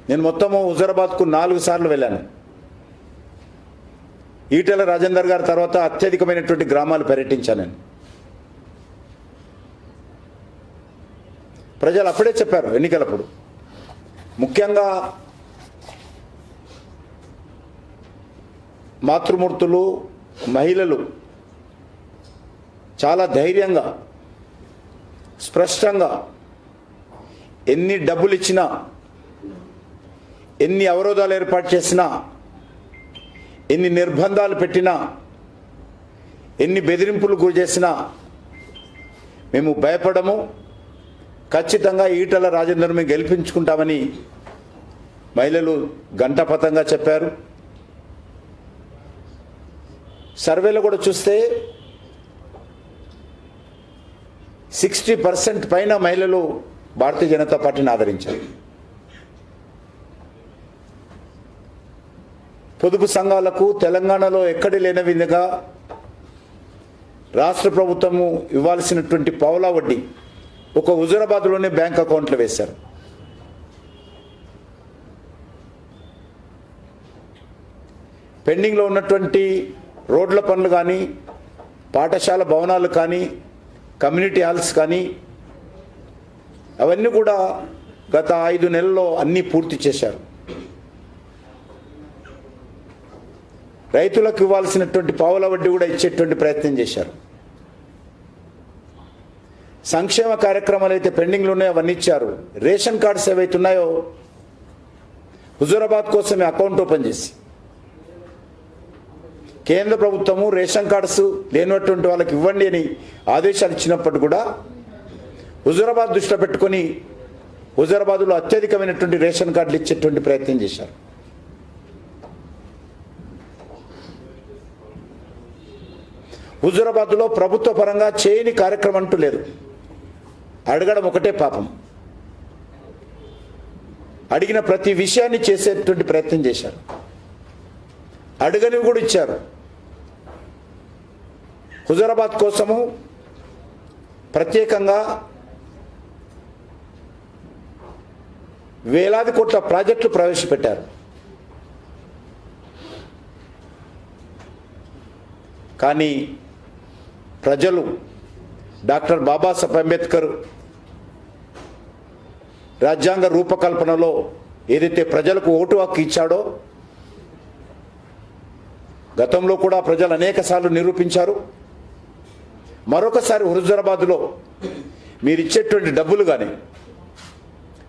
నేను మొత్తము హుజూరాబాద్కు 4 సార్లు వెళ్ళాను. ఈటెల రాజేందర్ గారి తర్వాత అత్యధికమైనటువంటి గ్రామాలు పర్యటించాను నేను. ప్రజలు అప్పుడే చెప్పారు ఎన్నికలప్పుడు, ముఖ్యంగా మాతృమూర్తులు, మహిళలు చాలా ధైర్యంగా స్పష్టంగా ఎన్ని డబ్బులు ఇచ్చినా, ఎన్ని అవరోధాలు ఏర్పాటు చేసినా, ఎన్ని నిర్బంధాలు పెట్టినా, ఎన్ని బెదిరింపులు గురి చేసినా మేము భయపడము, ఖచ్చితంగా ఈటెల రాజేందర్ని గెలిపించుకుంటామని మహిళలు గంటపథంగా చెప్పారు. సర్వేలో కూడా చూస్తే 60% పైన మహిళలు భారతీయ జనతా పార్టీని ఆదరించారు. పొదుపు సంఘాలకు తెలంగాణలో ఎక్కడి లేని విధంగా రాష్ట్ర ప్రభుత్వము ఇవ్వాల్సినటువంటి పావలా వడ్డీ ఒక హుజూరాబాద్లోనే బ్యాంక్ అకౌంట్లో వేశారు. పెండింగ్లో ఉన్నటువంటి రోడ్ల పనులు కానీ, పాఠశాల భవనాలు కానీ, కమ్యూనిటీ హాల్స్ కానీ అవన్నీ కూడా గత 5 నెలల్లో అన్నీ పూర్తి చేశారు. రైతులకు ఇవ్వాల్సినటువంటి పావుల వడ్డీ కూడా ఇచ్చేటువంటి ప్రయత్నం చేశారు. సంక్షేమ కార్యక్రమాలు అయితే పెండింగ్లో ఉన్నాయో అవన్నీ ఇచ్చారు. రేషన్ కార్డ్స్ ఏవైతే ఉన్నాయో హుజూరాబాద్ కోసమే అకౌంట్ ఓపెన్ చేసి కేంద్ర ప్రభుత్వము రేషన్ కార్డ్స్ లేనటువంటి వాళ్ళకి ఇవ్వండి అని ఆదేశాలు ఇచ్చినప్పుడు కూడా హుజూరాబాద్ దృష్టిలో పెట్టుకొని హుజూరాబాద్లో అత్యధికమైనటువంటి రేషన్ కార్డులు ఇచ్చేటువంటి ప్రయత్నం చేశారు. హుజూరాబాద్లో ప్రభుత్వ పరంగా చేయని కార్యక్రమం అంటూ లేదు. అడగడం ఒకటే పాపం. అడిగిన ప్రతి విషయాన్ని చేసేటువంటి ప్రయత్నం చేశారు. అడగనివి కూడా ఇచ్చారు. హుజూరాబాద్ కోసము ప్రత్యేకంగా వేలాది కోట్ల ప్రాజెక్టులు ప్రవేశపెట్టారు. కానీ ప్రజలు డాక్టర్ బాబాసాహెబ్ అంబేద్కర్ రాజ్యాంగ రూపకల్పనలో ఏదైతే ప్రజలకు ఓటు హక్కు ఇచ్చాడో గతంలో కూడా ప్రజలు అనేకసార్లు నిరూపించారు. మరొకసారి హుజూరాబాద్లో మీరు ఇచ్చేటువంటి డబ్బులు కానీ,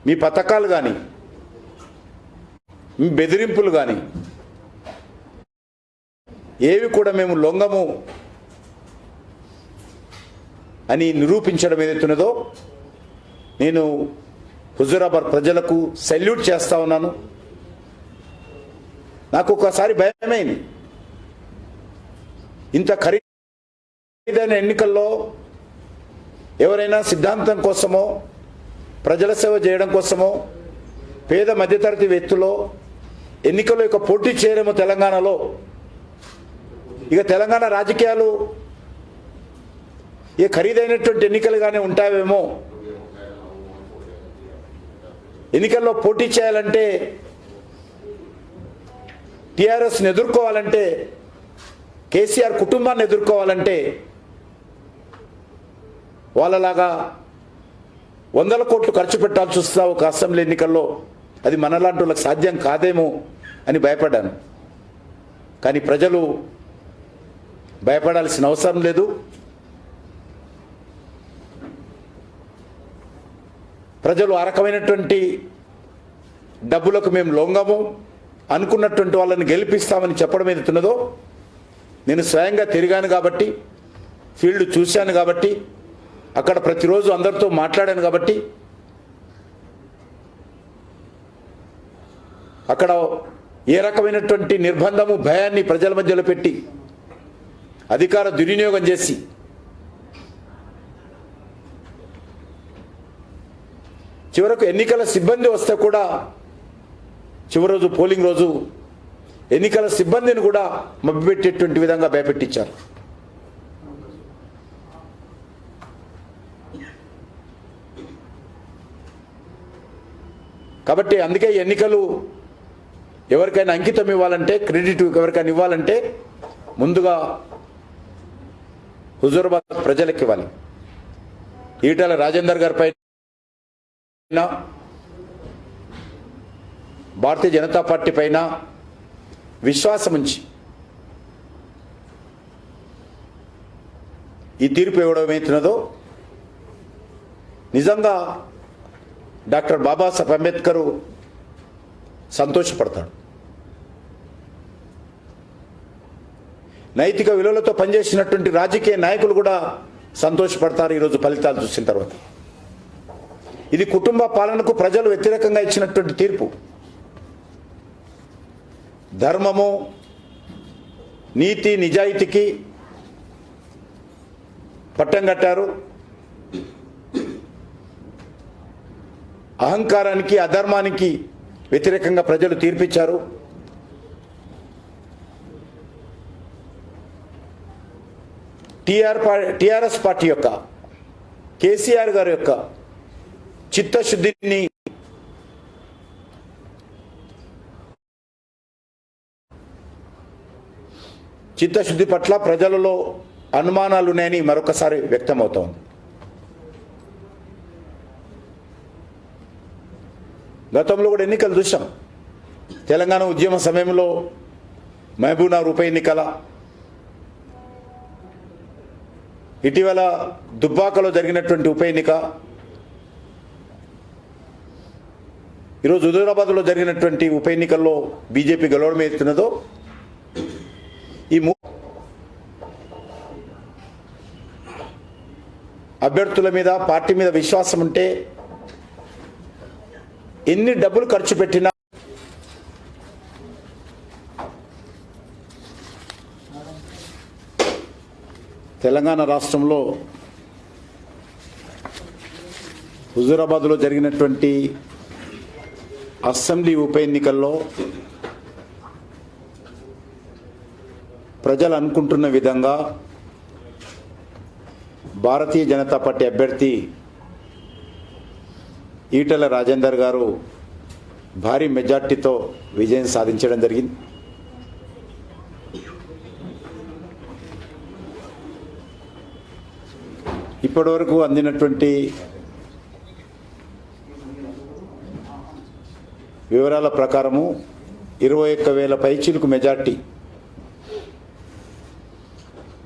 మీ పథకాలు కానీ, మీ బెదిరింపులు కానీ ఏవి కూడా మేము లొంగము అని నిరూపించడం ఏదైతున్నదో నేను హుజూరాబాద్ ప్రజలకు సెల్యూట్ చేస్తా ఉన్నాను. నాకు ఒకసారి భయమైంది. ఇంత ఖరీదైన ఎన్నికల్లో ఎవరైనా సిద్ధాంతం కోసమో, ప్రజల సేవ చేయడం కోసమో, పేద మధ్యతరగతి వ్యక్తులో ఎన్నికల్లో ఇక పోటీ చేయడమో తెలంగాణలో, ఇక తెలంగాణ రాజకీయాలు ఏ ఖరీదైనటువంటి ఎన్నికలుగానే ఉంటావేమో, ఎన్నికల్లో పోటీ చేయాలంటే, టీఆర్ఎస్ని ఎదుర్కోవాలంటే, కేసీఆర్ కుటుంబాన్ని ఎదుర్కోవాలంటే వాళ్ళలాగా 100 కోట్లు ఖర్చు పెట్టాల్సి వస్తా ఒక అసెంబ్లీ ఎన్నికల్లో, అది మనలాంటి వాళ్ళకి సాధ్యం కాదేమో అని భయపడ్డాను. కానీ ప్రజలు భయపడాల్సిన అవసరం లేదు. ప్రజలు ఆ రకమైనటువంటి డబ్బులకు మేము లొంగము, అనుకున్నటువంటి వాళ్ళని గెలిపిస్తామని చెప్పడం ఏదైతున్నదో నేను స్వయంగా తిరిగాను కాబట్టి, ఫీల్డ్ చూశాను కాబట్టి, అక్కడ ప్రతిరోజు అందరితో మాట్లాడాను కాబట్టి, అక్కడ ఏ రకమైనటువంటి నిర్బంధము, భయాన్ని ప్రజల మధ్యలో పెట్టి అధికార దుర్వినియోగం చేసి చివరకు ఎన్నికల సిబ్బంది వస్తే కూడా చివరి రోజు పోలింగ్ రోజు ఎన్నికల సిబ్బందిని కూడా మభ్యపెట్టేటువంటి విధంగా భయపెట్టించారు. కాబట్టి అందుకే ఎన్నికలు ఎవరికైనా అంకితం ఇవ్వాలంటే, క్రెడిట్ ఎవరికైనా ఇవ్వాలంటే ముందుగా హుజూరాబాద్ ప్రజలకు ఇవ్వాలి. ఈటెల రాజేందర్ గారి పైన, భారతీయ జనతా పార్టీ పైన విశ్వాసం ఉంచి ఈ తీర్పు ఇవ్వడం ఏమవుతున్నదో నిజంగా డాక్టర్ బాబాసాహెబ్ అంబేద్కర్ సంతోషపడతాడు. నైతిక విలువలతో పనిచేసినటువంటి రాజకీయ నాయకులు కూడా సంతోషపడతారు ఈరోజు ఫలితాలు చూసిన తర్వాత. ఇది కుటుంబ పాలనకు ప్రజలు వ్యతిరేకంగా ఇచ్చినటువంటి తీర్పు. ధర్మము, నీతి, నిజాయితీకి పట్టం కట్టారు. అహంకారానికి, అధర్మానికి వ్యతిరేకంగా ప్రజలు తీర్పిచ్చారు. టిఆర్ఎస్ పార్టీ యొక్క, కేసీఆర్ గారి యొక్క చిత్తశుద్ధిని చిత్తశుద్ధి పట్ల ప్రజలలో అనుమానాలు ఉన్నాయని మరొకసారి వ్యక్తమవుతోంది. గతంలో కూడా ఎన్నికలు చూసాం. తెలంగాణ ఉద్యమ సమయంలో మహబూబ్నగర్ ఉప ఎన్నికల, ఇటీవల దుబ్బాకలో జరిగినటువంటి ఉప ఎన్నిక, ఈరోజు హుజూరాబాద్లో జరిగినటువంటి ఉప ఎన్నికల్లో బీజేపీ గెలవడం ఎత్తున్నదో ఈ అభ్యర్థుల మీద, పార్టీ మీద విశ్వాసం ఉంటే ఎన్ని డబ్బులు ఖర్చు పెట్టినా తెలంగాణ రాష్ట్రంలో హుజూరాబాద్లో జరిగినటువంటి అసెంబ్లీ ఉప ఎన్నికల్లో ప్రజలు అనుకుంటున్న విధంగా భారతీయ జనతా పార్టీ అభ్యర్థి ఈటెల రాజేందర్ గారు భారీ మెజార్టీతో విజయం సాధించడం జరిగింది. ఇప్పటివరకు అందినటువంటి వివరాల ప్రకారము 21,000 పైచీలకు మెజార్టీ